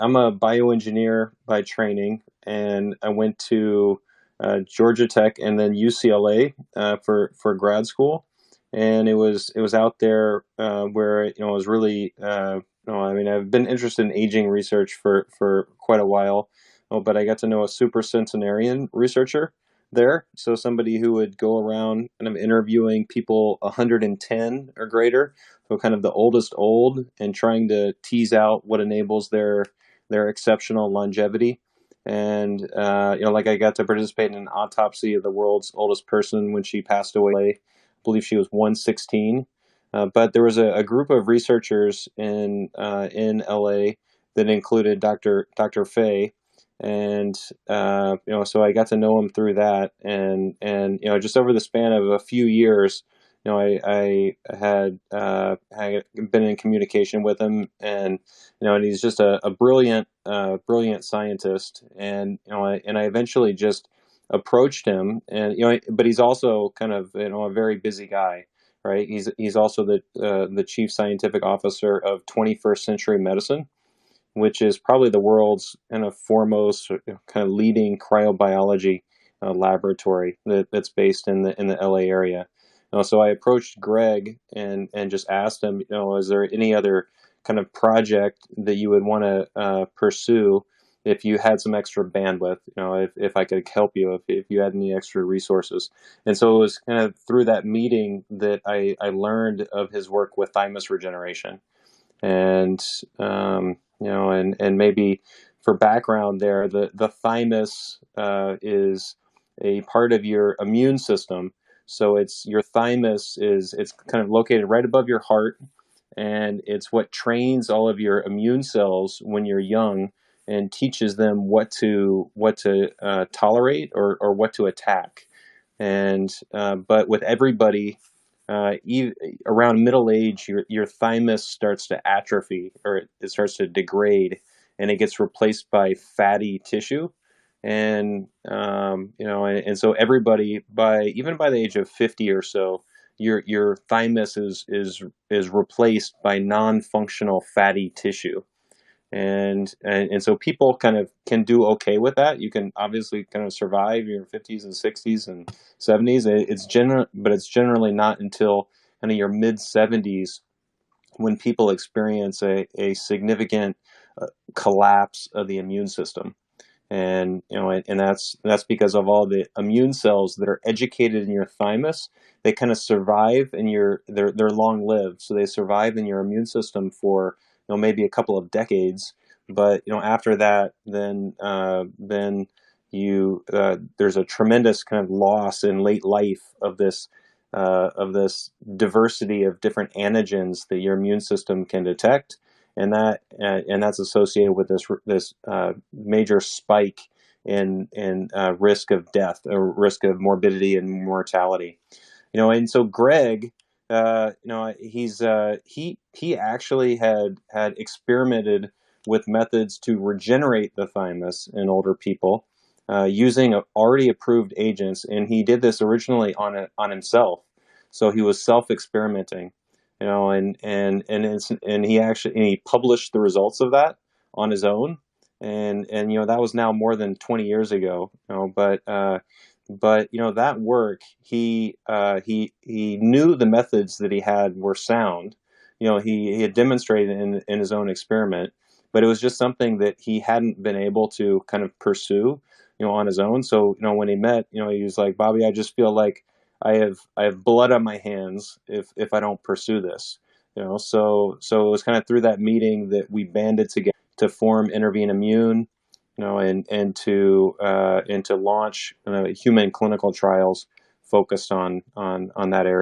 I'm a bioengineer by training, and I went to Georgia Tech and then UCLA for grad school. And it was out there where I was really I mean, I've been interested in aging research for quite a while, but I got to know a super centenarian researcher there. So somebody who would go around kind of interviewing people 110 or greater, so kind of the oldest old, and trying to tease out what enables their exceptional longevity. And like I got to participate in an autopsy of the world's oldest person when she passed away. I believe she was 116. But there was a group of researchers in LA that included Dr. Fahy, and so I got to know him through that, and just over the span of a few years, I had been in communication with him, and he's just a brilliant scientist, and I eventually just approached him, and but he's also kind of a very busy guy, right? He's also the chief scientific officer of 21st Century Medicine, which is probably the world's kind of foremost kind of leading cryobiology laboratory that's based in the LA area. So I approached Greg and just asked him, is there any other kind of project that you would want to pursue if you had some extra bandwidth, if I could help you, if you had any extra resources. And so it was kind of through that meeting that I learned of his work with thymus regeneration. And and maybe for background there, the thymus is a part of your immune system. So it's your thymus it's kind of located right above your heart, and it's what trains all of your immune cells when you're young and teaches them what to tolerate or what to attack. And but with everybody, around middle age, your thymus starts to atrophy, or it starts to degrade, and it gets replaced by fatty tissue. And so everybody, by the age of 50 or so, your thymus is replaced by non-functional fatty tissue. And so people kind of can do okay with that. You can obviously kind of survive your 50s and 60s and 70s. But it's generally not until kind of your mid 70s when people experience a significant collapse of the immune system. And that's because of all the immune cells that are educated in your thymus. They kind of survive in they're long lived, so they survive in your immune system for maybe a couple of decades. But after that, then you there's a tremendous kind of loss in late life of this diversity of different antigens that your immune system can detect, and that's associated with this major spike in risk of death, or risk of morbidity and mortality. And so Greg, he actually had experimented with methods to regenerate the thymus in older people using already approved agents, and he did this originally on himself. So he was self-experimenting, and he published the results of that on his own, and that was now more than 20 years ago. But that work, he knew the methods that he had were sound. He had demonstrated in his own experiment, but it was just something that he hadn't been able to kind of pursue, on his own. So when he met, he was like, Bobby, I just feel like I have blood on my hands if I don't pursue this. So it was kind of through that meeting that we banded together to form Intervene Immune, and to launch human clinical trials focused on that area.